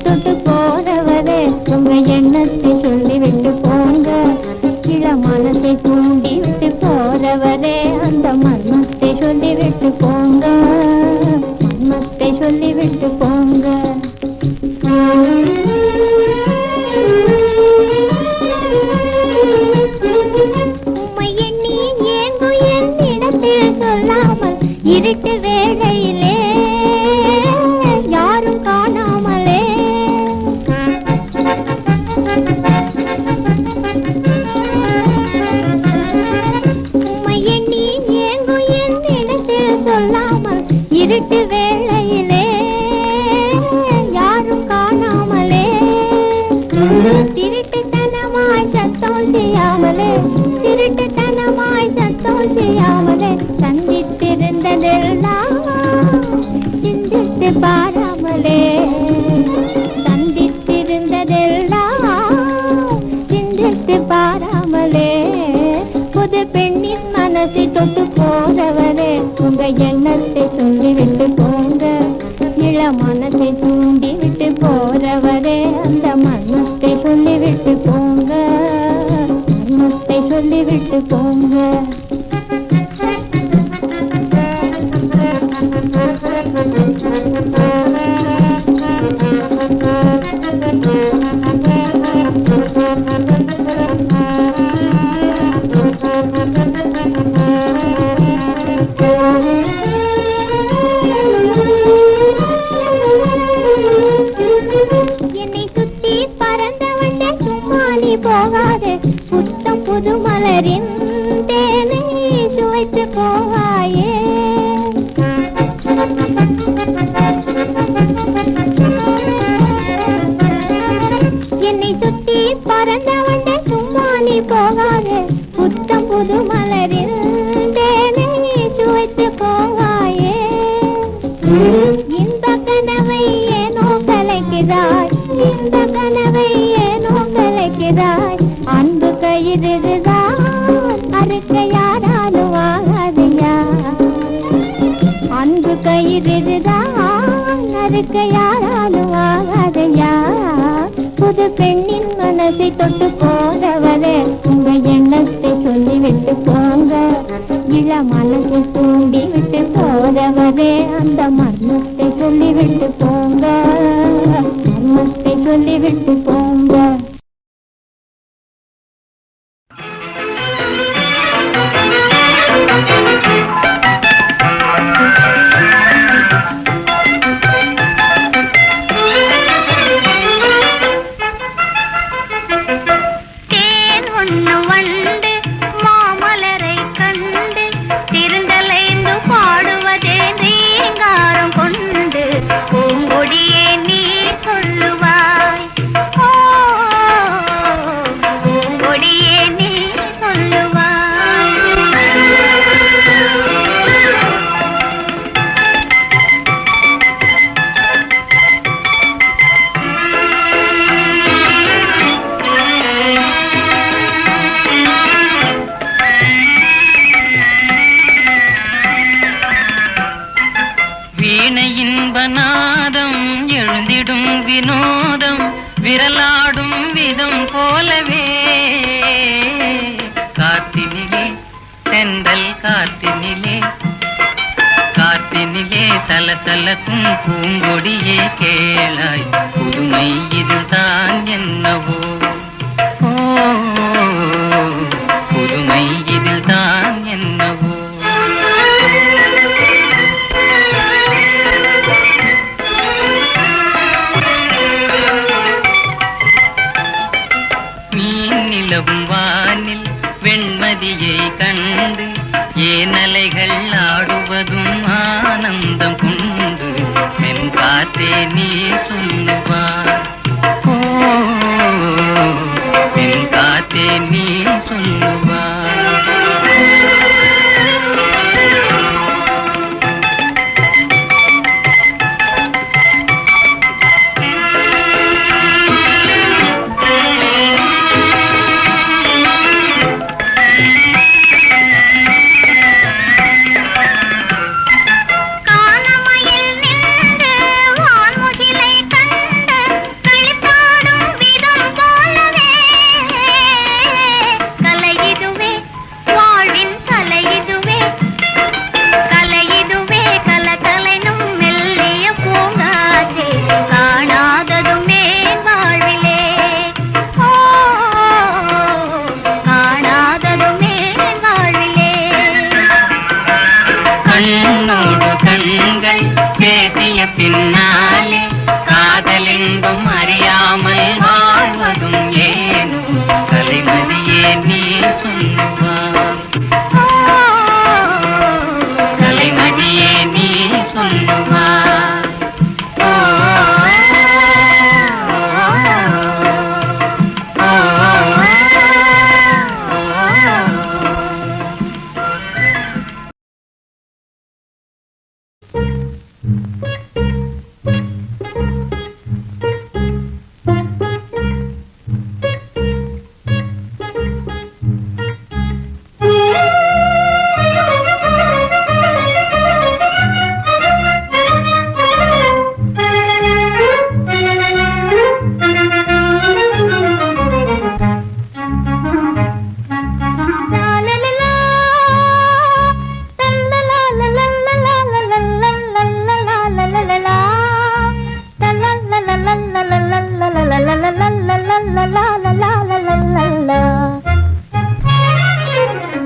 தொட்டு போறவரே உங்க எண்ணத்தை சொல்லிவிட்டு போங்க. இளமனத்தை தூண்டி விட்டு போறவரே அந்த மர்மத்தை சொல்லிவிட்டு போங்க. மர்மத்தை சொல்லிவிட்டு போங்க. உம்மை எண்ணி ஏங்கு என் இடத்தில் சொல்லாமல் இருட்டு வேளையிலே யாரும் காணாமலே உம்மை எண்ணி ஏங்கு என் இடத்தில் சொல்லாமல் இருட்டு வேளையிலே யாரும் காணாமலே திருட்டுத்தனமாய் சத்தம் செய்யாமலே திருட்டுத்தனமாய் சத்தம் செய்யாமலே சந்தித்திருந்ததெல்லாம் சிந்தித்து பாராமலே சந்தித்திருந்ததெல்லாம் சிந்தித்து பாராமலே புது பெண்ணின் மனசை தொட்டு போறவரே உங்க எண்ணத்தை சொல்லிவிட்டு போங்க. இள மனத்தை தூண்டி விட்டு போறவரே அந்த மர்மத்தை சொல்லிவிட்டு போங்க. மர்மத்தை சொல்லிவிட்டு போங்க. என்னை சுத்தி பறந்தவண்ட சும்மா நீ போகாதே புத்தம் புது மலரின் தேனை சுவைத்து போவாயே. என்னை சுத்தி பறந்தவண்ட சும்மா நீ போகாதே புத்தம் புது மலரின் தேனை சுவைத்து போவாயே. இந்த கனவை ஏனோ கலைக்கிறாய் இந்த கனவை ஏனோ கலைக்கிறாய் அன்பு கயிறுதான் அறுக்க யாராலும் ஆகாதையா. அன்பு கயிறுதான் அறுக்க யாராலும் ஆகாதையா. புது பெண்ணின் மனசை தொட்டு போறவரே உங்க எண்ணத்தை சொல்லிவிட்டு போங்க. இள மனசை தூண்டி விட்டு போறவரே அந்த மர்மத்தை சொல்லிவிட்டு போங்க. மர்மத்தை சொல்லிவிட்டு போங்க. இன்பநாதம் எழுந்திடும் வினோதம் விரலாடும் விதம் போலவே காத்தினிலே தென்றல் காத்தினிலே காத்தினிலே சலசலக்கும் பூங்கொடியே கேளாய் புதுமை இதுதான் என்னவோ புதுமை இதுதான் என்னவோ வானில் வெண்மதியை கண்டு ஏனலைகள் ஆடுவதும் ஆனந்தம் கொண்டு என் காத்தே நீ சொல்லுவார் என் காத்தே நீ சொல்லுவார்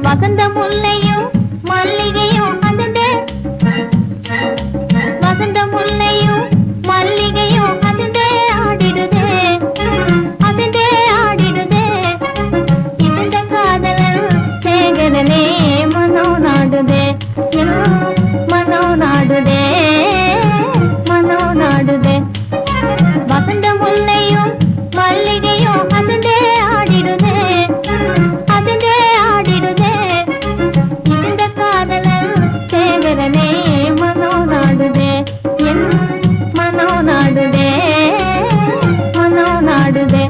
வசந்த முல்லையும் மல்லிகையும் அசந்தே, வசந்த முல்லையும் மல்லிகையும் அசந்தே ஆடிடுதே, அசந்தே ஆடிடுதே. இந்த காதலன் சேகரனே மனோ நாடுதே, மனோ நாடுதே, மனோ நாடுதே. வசந்த முல்லையும் மல்லிகையும் அசந்தே ஆடிடுதே, அசந்தே ஆடிடுதே. இந்த காதலன் சேகரனே மனோ நாடுதே, மனோ நாடுதே, மனோ நாடுதே.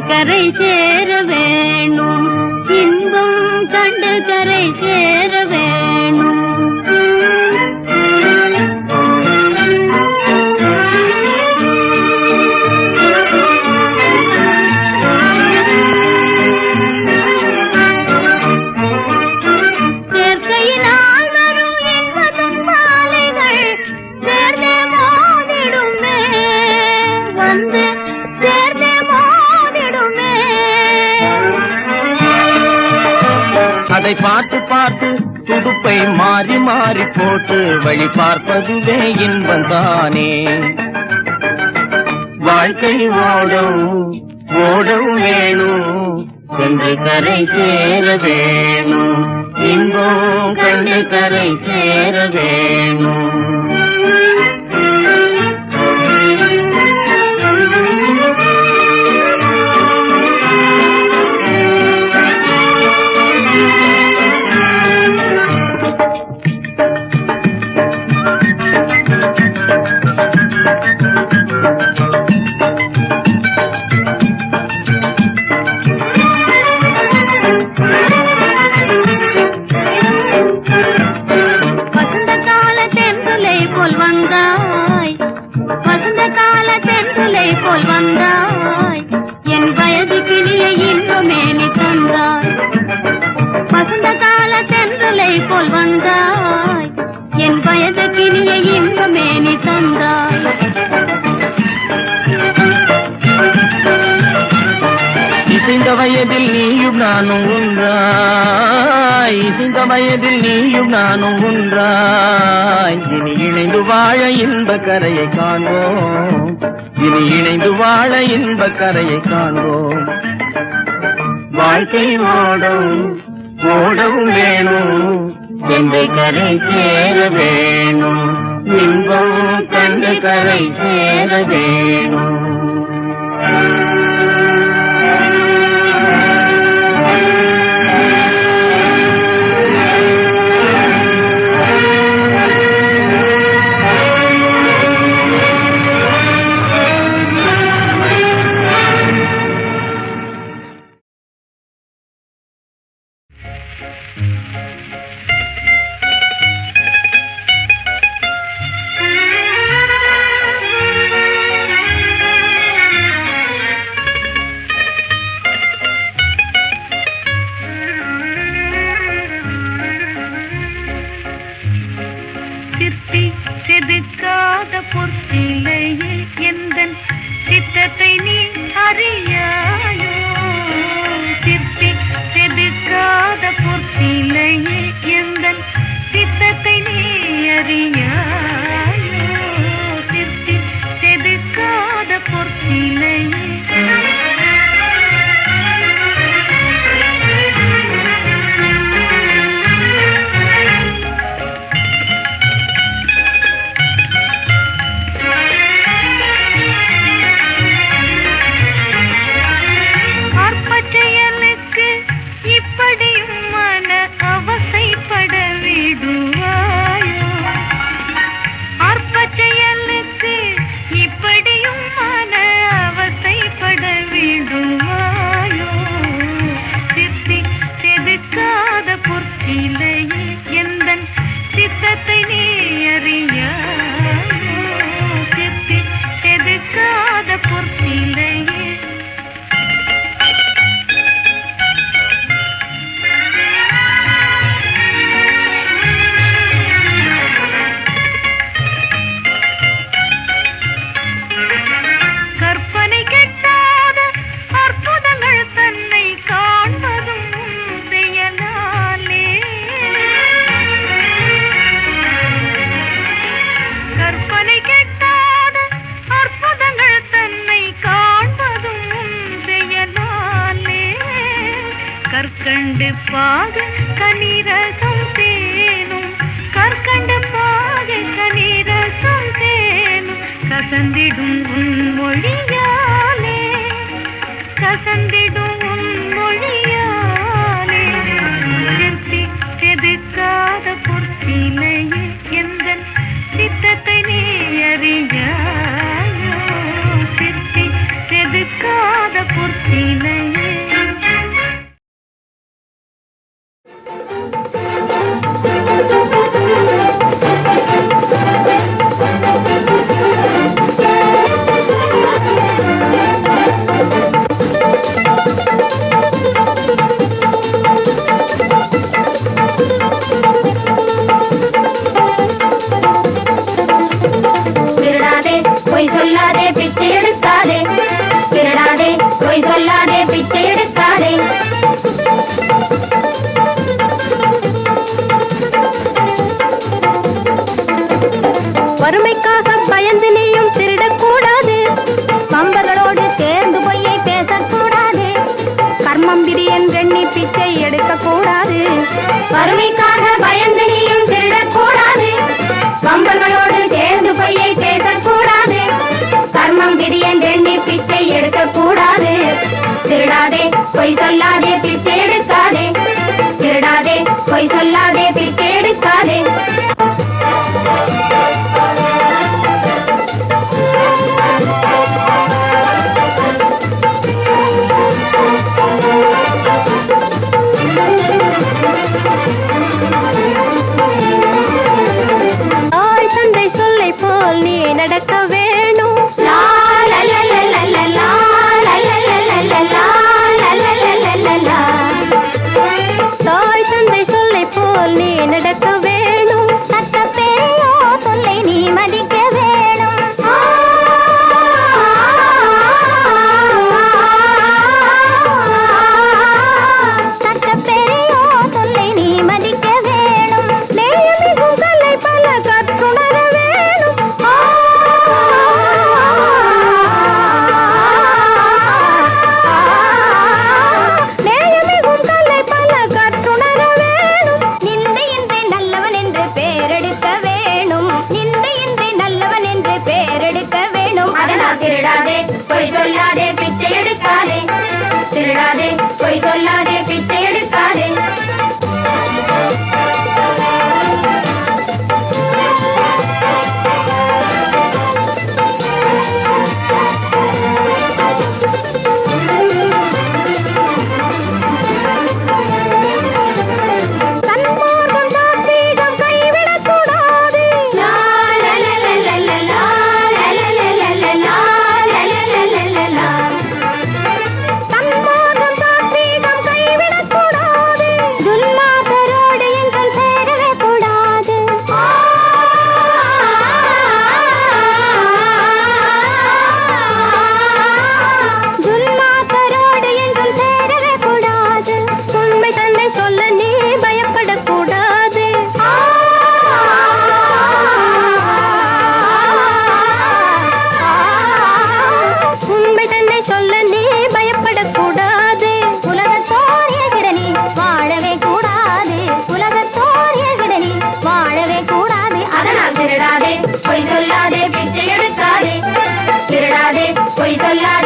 கரை சேர வேணும், இன்பம் கண்டு கரை சேர வேணும். சேர்க்கையினால் வரும் என்பதும் மாலைகள் சேர்ந்தே மோதிடுமே, வந்து சேர்ந்தே மோதிடுமே. அதை பார்த்து பார்த்து துடுப்பை மாறி மாறி போட்டு வழி பார்ப்பதுவே இன்பந்தானே. வாழ்க்கை ஓடும் ஓடும் வேணும், கண்டு கரை சேர வேணும், இன்பம் கண்டு கரை சேர வேணும். என் வயது கிளிய இன்பமே நீ தந்தாய், வசந்த கால தென்றலை போல் வந்தாய். என் வயது கிளிய இன்பமே நீ தந்தாய். இசைந்த வயதில் நீயும் நானும் ஒன்றாய், இசைந்த வயதில் நீயும் நானும் ஒன்றாய். இனி இணைந்து வாழ இன்ப கரையை காண்போம், இனி இணைந்து வாழ இன்ப கரையை காண்போம். வாழ்க்கை ஓடும் ஓடவும் வேணும், என்று கரை சேர வேணும், இன்பம் கண்டு கரை சேர வேணும். சிற்பி செதுக்காத பொற்சிலையே எந்தன் சித்தத்தை நீ அறியாயோ, சிற்பி செதுக்காத பொற்சிலையே எந்தன் சித்தத்தை நீ அறியாயோ, சிற்பி செதுக்காத பொற்சிலையே. கற்கண்டு பாக கனிரசம் தேனும், கற்கண்டு பாக கனிரசம் தேனும், கசந்திடும் உன் மொழியாலே, கசந்திடும் உன் மொழியாலே. சிற்பி செதுக்காத பொற்சிலையே எந்தன் சித்தத்தை நீ அறியாயோ, சிற்பி செதுக்காத பொற்சிலையே. பொய் சொல்லாதே பிச்சை எடுக்காதே, திருடாதே பொய் சொல்லாதே பிச்சை எடுக்காதே. வறுமைக்காக பயந்து நீயும் திருடக்கூடாது, நண்பர்களோடு சேர்ந்து பொய்யை பேசக்கூடாது, கர்மம் விதி என்றெண்ணி பிச்சை எடுக்கக்கூடாது. வறுமைக்காக பயந்து நீயும் திருடக்கூடாது, நண்பர்களோடு சேர்ந்து பொய்யை பேசக்கூடாது, கர்மம் விதி என்றெண்ணி பிச்சை எடுக்கக்கூடாது. திருடாதே பொய் சொல்லாதே பிச்சை எடுக்காதே, திருடாதே பொய் சொல்லாதே பிச்சை எடுக்காதே. தாய் தந்தை சொல்லை போல் நீ நடக்க வேணும், தாய் தந்தை சொல்லை போல் நீ நடக்க வேணும். பொய் சொல்லாதே